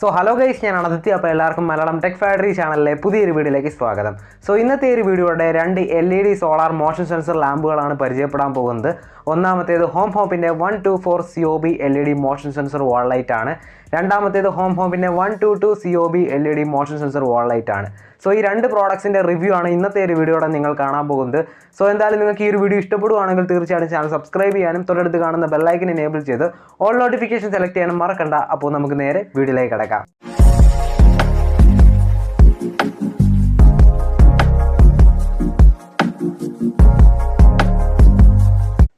So hello guys, I am Aditya. Malayalam Tech Factory channel പുതിയൊരു വീഡിയോയിലേക്ക് സ്വാഗതം. So ഇന്നത്തെ ഈ വീഡിയോയുടെ രണ്ട് LED സോളാർ മോഷൻ സെൻസർ ലാമ്പുകളാണ് പരിചയപ്പെടാൻ പോകുന്നത്. ഒന്നാമത്തേത് ഹോംഹോപ്പിന്റെ 124 COB LED മോഷൻ സെൻസർ വാൾ ലൈറ്റ് ആണ്. രണ്ടാമത്തേത് ഹോംഹോപ്പിന്റെ 122 COB LED മോഷൻ സെൻസർ വാൾ ലൈറ്റ് ആണ്. സോ ഈ രണ്ട് പ്രോഡക്ട്സിന്റെ റിവ്യൂ ആണ് ഇന്നത്തെ ഈ വീഡിയോയുടെ നിങ്ങൾ കാണാൻ പോകുന്നത്. സോ എന്തായാലും നിങ്ങൾക്ക് ഈ ഒരു വീഡിയോ ഇഷ്ടപ്പെടുവാണെങ്കിൽ തീർച്ചയായും ചാനൽ സബ്സ്ക്രൈബ് ചെയ്യാനും തൊട്ടടുത്ത് കാണുന്ന ബെൽ ഐക്കൺ എനേബിൾ ചെയ്ത് ഓൾ നോട്ടിഫിക്കേഷൻ സെലക്ട് ചെയ്യാനും മറക്കണ്ട. അപ്പോൾ നമുക്ക് നേരെ വീഡിയോയിലേക്ക് കടക്കാം.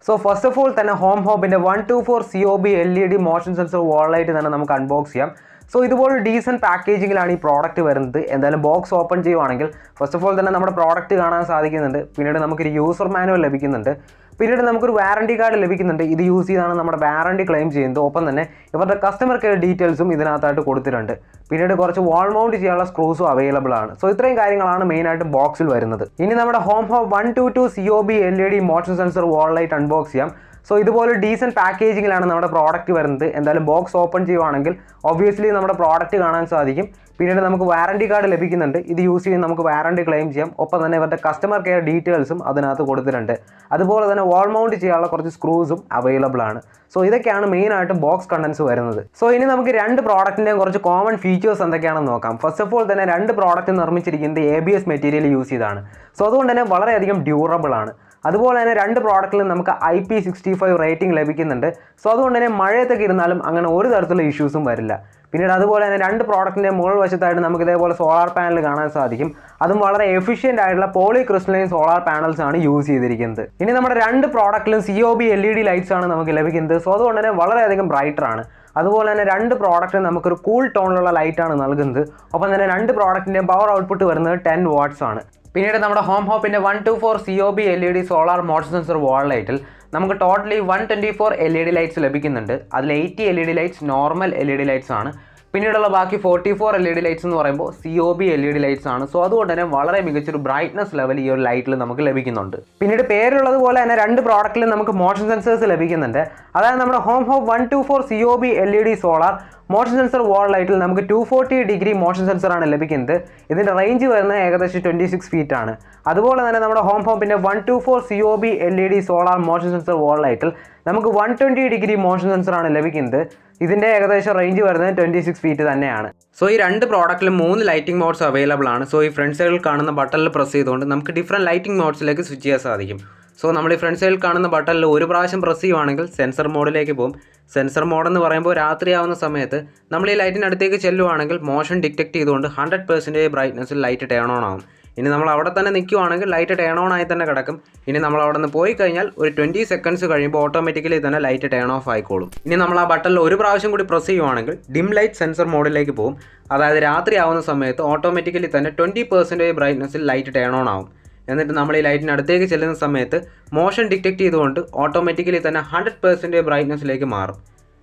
So first of all തന്നെ ഹോംഹോപ്പിന്റെ 124 COB LED മോഷൻ സെൻസർ വാൾ ലൈറ്റ് തന്നെ നമുക്ക് അൺബോക്സ് ചെയ്യാം. സോ ഇതുപോലെ ഡീസൻറ്റ് പാക്കേജിങ്ങിലാണ് ഈ പ്രോഡക്റ്റ് വരുന്നത്. എന്തായാലും ബോക്സ് ഓപ്പൺ ചെയ്യുവാണെങ്കിൽ ഫസ്റ്റ് ഓഫ് ഓൾ തന്നെ നമ്മുടെ പ്രോഡക്റ്റ് കാണാൻ സാധിക്കുന്നുണ്ട്. പിന്നീട് നമുക്കൊരു യൂസർ മാനുവൽ ലഭിക്കുന്നുണ്ട്. പിന്നീട് നമുക്കൊരു വാറണ്ടി കാർഡ് ലഭിക്കുന്നുണ്ട്. ഇത് യൂസ് ചെയ്താണ് നമ്മുടെ വാറണ്ടി ക്ലെയിം ചെയ്യുന്നത്. ഒപ്പം തന്നെ ഇവരുടെ കസ്റ്റമർ കെയർ ഡീറ്റെയിൽസും ഇതിനകത്തായിട്ട് കൊടുത്തിട്ടുണ്ട്. പിന്നീട് കുറച്ച് വാൾ മൗണ്ട് ചെയ്യാനുള്ള സ്ക്രൂസും അവൈലബിൾ ആണ്. സോ ഇത്രയും കാര്യങ്ങളാണ് മെയിനായിട്ട് ബോക്സിൽ വരുന്നത്. ഇനി നമ്മുടെ ഹോംഹോപ്പ് 122 COB LED മോഷൻ സെൻസർ വാൾ ലൈറ്റ് അൺബോക്സ് ചെയ്യാം. സോ ഇതുപോലെ ഡീസൻറ്റ് പാക്കേജിങ്ങിലാണ് നമ്മുടെ പ്രോഡക്റ്റ് വരുന്നത്. എന്തായാലും ബോക്സ് ഓപ്പൺ ചെയ്യുവാണെങ്കിൽ ഒബ്വിയസ്ലി നമ്മുടെ പ്രോഡക്റ്റ് കാണാൻ സാധിക്കും. പിന്നീട് നമുക്ക് വാറണ്ടി കാർഡ് ലഭിക്കുന്നുണ്ട്. ഇത് യൂസ് ചെയ്ത് നമുക്ക് വാറണ്ടി ക്ലെയിം ചെയ്യാം. ഒപ്പം തന്നെ ഇവരുടെ കസ്റ്റമർ കെയർ ഡീറ്റെയിൽസും അതിനകത്ത് കൊടുത്തിട്ടുണ്ട്. അതുപോലെ തന്നെ വാൾ മൗണ്ട് ചെയ്യാനുള്ള കുറച്ച് സ്ക്രൂസും അവൈലബിൾ ആണ്. സോ ഇതൊക്കെയാണ് മെയിനായിട്ട് ബോക്സ് കണ്ടൻസ് വരുന്നത്. സോ ഇനി നമുക്ക് രണ്ട് പ്രോഡക്റ്റിൻ്റെയും കുറച്ച് കോമൺ ഫീച്ചേഴ്സ് എന്തൊക്കെയാണെന്ന് നോക്കാം. ഫസ്റ്റ് ഓഫ് ഓൾ തന്നെ രണ്ട് പ്രോഡക്റ്റ് നിർമ്മിച്ചിരിക്കുന്നത് ABS മെറ്റീരിയൽ യൂസ് ചെയ്താണ്. സോ അതുകൊണ്ട് തന്നെ വളരെയധികം ഡ്യൂറബിൾ ആണ്. അതുപോലെ തന്നെ രണ്ട് പ്രോഡക്റ്റിലും നമുക്ക് IP65 റേറ്റിംഗ് ലഭിക്കുന്നുണ്ട്. സോ അതുകൊണ്ട് തന്നെ മഴയത്തൊക്കെ ഇരുന്നാലും അങ്ങനെ ഒരു തരത്തിലുള്ള ഇഷ്യൂസും വരില്ല. പിന്നീട് അതുപോലെ തന്നെ രണ്ട് പ്രോഡക്റ്റിൻ്റെ മുകൾ വശത്തായിട്ട് നമുക്ക് ഇതേപോലെ സോളാർ പാനൽ കാണാൻ സാധിക്കും. അതും വളരെ എഫിഷ്യൻ്റ് ആയിട്ടുള്ള പോളി ക്രിസ്റ്റലൈൻ സോളാർ പാനൽസ് ആണ് യൂസ് ചെയ്തിരിക്കുന്നത്. ഇനി നമ്മുടെ രണ്ട് പ്രോഡക്റ്റിലും COB LED ലൈറ്റ്സ് ആണ് നമുക്ക് ലഭിക്കുന്നത്. സോ അതുകൊണ്ട് തന്നെ വളരെയധികം ബ്രൈറ്റർ ആണ്. അതുപോലെ തന്നെ രണ്ട് പ്രോഡക്റ്റിന് നമുക്കൊരു കൂൾ ടോണിലുള്ള ലൈറ്റാണ് നൽകുന്നത്. ഒപ്പം തന്നെ രണ്ട് പ്രോഡക്റ്റിൻ്റെയും പവർ ഔട്ട്പുട്ട് വരുന്നത് 10 വാട്ട്സ് ആണ്. പിന്നീട് നമ്മുടെ ഹോംഹോപ്പിൻ്റെ 124 COB LED solar motion sensor wall ലൈറ്റിൽ നമുക്ക് ടോട്ടലി 124 LED ലൈറ്റ്സ് ലഭിക്കുന്നുണ്ട്. അതിൽ 80 LED lights normal LED lights ആണ്. പിന്നീടുള്ള ബാക്കി 44 LED ലൈറ്റ്സ് എന്ന് പറയുമ്പോൾ COB LED ലൈറ്റ്സ് ആണ്. സോ അതുകൊണ്ട് തന്നെ വളരെ മികച്ചൊരു ബ്രൈറ്റ്നസ് ലെവൽ ഈ ഒരു ലൈറ്റിൽ നമുക്ക് ലഭിക്കുന്നുണ്ട്. പിന്നീട് പേരുള്ളത് പോലെ തന്നെ രണ്ട് പ്രോഡക്റ്റിലും നമുക്ക് മോഷൻ സെൻസേഴ്സ് ലഭിക്കുന്നുണ്ട്. അതായത് നമ്മുടെ ഹോംഹോപ്പ് 124 COB LED solar motion sensor wall ലൈറ്റിൽ നമുക്ക് 240 ഡിഗ്രി മോഷൻ സെൻസറാണ് ലഭിക്കുന്നത്. ഇതിൻ്റെ റേഞ്ച് വരുന്നത് ഏകദേശം 26 ഫീറ്റ് ആണ്. അതുപോലെ തന്നെ നമ്മുടെ ഹോംഹോപ്പിൻ്റെ 124 COB LED solar motion sensor wall ലൈറ്റിൽ നമുക്ക് 120 ഡിഗ്രി മോഷൻ സെൻസറാണ് ലഭിക്കുന്നത്. ഇതിൻ്റെ ഏകദേശം റേഞ്ച് വരുന്നത് 26 ഫീറ്റ് തന്നെയാണ്. സോ ഈ രണ്ട് പ്രോഡക്റ്റിലും 3 ലൈറ്റിംഗ് മോഡ്സ് അവൈലബിൾ ആണ്. സോ ഈ ഫ്രണ്ട് സൈഡിൽ കാണുന്ന ബട്ടണിൽ പ്രസ് ചെയ്തുകൊണ്ട് നമുക്ക് ഡിഫറെൻറ്റ് ലൈറ്റിംഗ് മോഡ്സിലേക്ക് സ്വിച്ച് ചെയ്യാൻ സാധിക്കും. സോ നമ്മൾ ഈ ഫ്രണ്ട് സൈഡിൽ കാണുന്ന ബട്ടണിൽ ഒരു പ്രാവശ്യം പ്രസ് ചെയ്യുവാണെങ്കിൽ സെൻസർ മോഡിലേക്ക് പോകും. സെൻസർ മോഡെന്ന് പറയുമ്പോൾ രാത്രിയാവുന്ന സമയത്ത് നമ്മൾ ഈ ലൈറ്റിനടുത്തേക്ക് ചെല്ലുവാണെങ്കിൽ മോഷൻ ഡിറ്റക്ട് ചെയ്തുകൊണ്ട് 100% ബ്രൈറ്റ്നസ്സിൽ ലൈറ്റ് ടേൺ ഓൺ ആവും. ഇനി നമ്മൾ അവിടെ തന്നെ നിൽക്കുവാണെങ്കിൽ ലൈറ്റ് ടേൺ ഓൺ ആയി തന്നെ കിടക്കും. ഇനി നമ്മൾ അവിടെ നിന്ന് പോയി കഴിഞ്ഞാൽ ഒരു 20 സെക്കൻഡ്സ് കഴിയുമ്പോൾ ഓട്ടോമാറ്റിക്കലി തന്നെ ലൈറ്റ് ടേൺ ഓഫ് ആയിക്കോളും. ഇനി നമ്മൾ ആ ബട്ടണിൽ ഒരു പ്രാവശ്യം കൂടി പ്രസ് ചെയ്യുവാണെങ്കിൽ ഡിം ലൈറ്റ് സെൻസർ മോഡിലേക്ക് പോകും. അതായത് രാത്രി ആവുന്ന സമയത്ത് ഓട്ടോമാറ്റിക്കലി തന്നെ 20% ബ്രൈറ്റ്നസ്സിൽ ലൈറ്റ് ടേൺ ഓൺ ആവും. എന്നിട്ട് നമ്മൾ ഈ ലൈറ്റിനടുത്തേക്ക് ചെല്ലുന്ന സമയത്ത് മോഷൻ ഡിറ്റക്ട് ചെയ്തുകൊണ്ട് ഓട്ടോമാറ്റിക്കലി തന്നെ 100% ബ്രൈറ്റ്നസ്സിലേക്ക് മാറും.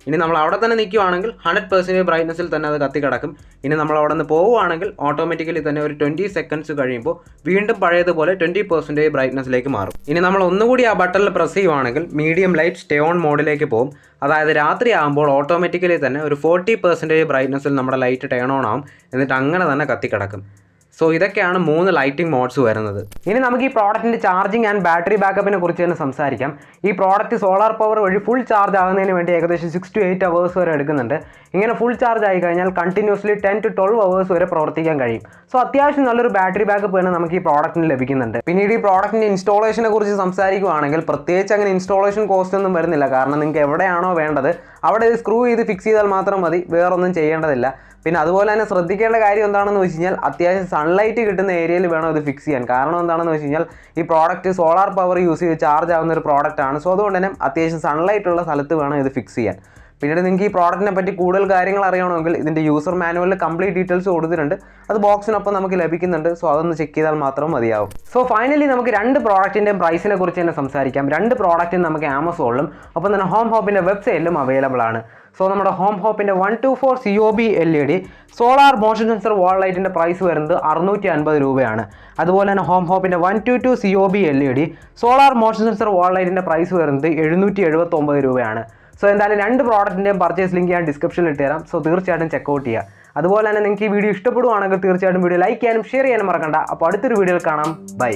ഇനി നമ്മൾ അവിടെ തന്നെ നിൽക്കുവാണെങ്കിൽ 100% ബ്രൈറ്റ്നസ്സിൽ തന്നെ അത് കത്തി കിടക്കും. ഇനി നമ്മൾ അവിടെ നിന്ന് പോവുകയാണെങ്കിൽ ഓട്ടോമാറ്റിക്കലി തന്നെ ഒരു 20 സെക്കൻഡ്സ് കഴിയുമ്പോൾ വീണ്ടും പഴയതുപോലെ 20% ബ്രൈറ്റ്നസ്സിലേക്ക് മാറും. ഇനി നമ്മൾ ഒന്നുകൂടി ആ ബട്ടണിൽ പ്രസ് ചെയ്യുവാണെങ്കിൽ മീഡിയം ലൈറ്റ് സ്റ്റേ ഓൺ മോഡിലേക്ക് പോകും. അതായത് രാത്രി ആകുമ്പോൾ ഓട്ടോമാറ്റിക്കലി തന്നെ ഒരു 40% ബ്രൈറ്റ്നസ്സിൽ നമ്മുടെ ലൈറ്റ് ടേൺ ഓൺ ആവും. എന്നിട്ട് അങ്ങനെ തന്നെ കത്തി കിടക്കും. സോ ഇതൊക്കെയാണ് 3 ലൈറ്റിംഗ് മോഡ്സ് വരുന്നത്. ഇനി നമുക്ക് ഈ പ്രോഡക്റ്റിൻ്റെ ചാർജിങ് ആൻഡ് ബാറ്ററി ബാക്കപ്പിനെ കുറിച്ച് തന്നെ സംസാരിക്കാം. ഈ പ്രോഡക്റ്റ് സോളാർ പവർ വഴി ഫുൾ ചാർജ് ആകുന്നതിന് വേണ്ടി ഏകദേശം 6 to 8 അവേഴ്സ് വരെ എടുക്കുന്നുണ്ട്. ഇങ്ങനെ ഫുൾ ചാർജ് ആയി കഴിഞ്ഞാൽ കണ്ടിന്യൂസ്ലി 10 to 12 അവേഴ്സ് വരെ പ്രവർത്തിക്കാൻ കഴിയും. സോ അത്യാവശ്യം നല്ലൊരു ബാറ്ററി ബാക്കപ്പ് തന്നെ നമുക്ക് ഈ പ്രോഡക്റ്റിന് ലഭിക്കുന്നുണ്ട്. പിന്നീട് ഈ പ്രോഡക്റ്റിൻ്റെ ഇൻസ്റ്റാളേഷനെ കുറിച്ച് സംസാരിക്കുകയാണെങ്കിൽ പ്രത്യേകിച്ച് അങ്ങനെ ഇൻസ്റ്റാളേഷൻ കോസ്റ്റ് ഒന്നും വരുന്നില്ല. കാരണം നിങ്ങൾക്ക് എവിടെയാണോ വേണ്ടത് അവിടെ ഇത് സ്ക്രൂ ചെയ്ത് ഫിക്സ് ചെയ്താൽ മാത്രം മതി, വേറൊന്നും ചെയ്യേണ്ടതില്ല. പിന്നെ അതുപോലെ തന്നെ ശ്രദ്ധിക്കേണ്ട കാര്യം എന്താണെന്ന് വെച്ച് കഴിഞ്ഞാൽ അത്യാവശ്യം സൺലൈറ്റ് കിട്ടുന്ന ഏരിയയിൽ വേണം ഇത് ഫിക്സ് ചെയ്യാൻ. കാരണം എന്താണെന്ന് വെച്ച് കഴിഞ്ഞാൽ ഈ പ്രോഡക്റ്റ് സോളാർ പവർ യൂസ് ചെയ്ത് ചാർജ് ആവുന്ന ഒരു പ്രോഡക്റ്റ് ആണ്. സോ അതുകൊണ്ട് തന്നെ അത്യാവശ്യം സൺലൈറ്റ് ഉള്ള സ്ഥലത്ത് വേണം ഇത് ഫിക്സ് ചെയ്യാൻ. പിന്നീട് നിങ്ങൾക്ക് ഈ പ്രോഡക്റ്റിനെ പറ്റി കൂടുതൽ കാര്യങ്ങൾ അറിയണമെങ്കിൽ ഇതിൻ്റെ യൂസർ മാനുവലിൽ കംപ്ലീറ്റ് ഡീറ്റെയിൽസ് കൊടുത്തിട്ടുണ്ട്. അത് ബോക്സിനൊപ്പം നമുക്ക് ലഭിക്കുന്നുണ്ട്. സോ അതൊന്ന് ചെക്ക് ചെയ്താൽ മാത്രം മതിയാവും. സോ ഫൈനലി നമുക്ക് രണ്ട് പ്രോഡക്റ്റിൻ്റെയും പ്രൈസിനെ കുറിച്ച് തന്നെ സംസാരിക്കാം. രണ്ട് പ്രോഡക്റ്റും നമുക്ക് ആമസോണിലും ഒപ്പം തന്നെ ഹോംഹോപ്പിൻ്റെ വെബ്സൈറ്റിലും അവൈലബിൾ ആണ്. സോ നമ്മുടെ ഹോംഹോപ്പിൻ്റെ 124 COB LED solar motion sensor wall ലൈറ്റിൻ്റെ പ്രൈസ് വരുന്നത് 650 രൂപയാണ്. അതുപോലെ തന്നെ ഹോംഹോപ്പിൻ്റെ 122 COB LED solar motion sensor wall ലൈറ്റിൻ്റെ പ്രൈസ് വരുന്നത് 779 രൂപയാണ്. സോ എന്തായാലും രണ്ട് പ്രോഡക്റ്റിൻ്റെയും പർച്ചേസ് ലിങ്ക് ഞാൻ ഡിസ്ക്രിപ്ഷനിൽ ഇട്ടുതരാം. സോ തീർച്ചയായിട്ടും ചെക്കൗട്ട് ചെയ്യുക. അതുപോലെ തന്നെ നിങ്ങൾക്ക് ഈ വീഡിയോ ഇഷ്ടപ്പെടുവാണെങ്കിൽ തീർച്ചയായിട്ടും വീഡിയോ ലൈക്ക് ചെയ്യാനും ഷെയർ ചെയ്യാനും മറക്കണ്ട. അപ്പോൾ അടുത്തൊരു വീഡിയോയിൽ കാണാം. ബൈ.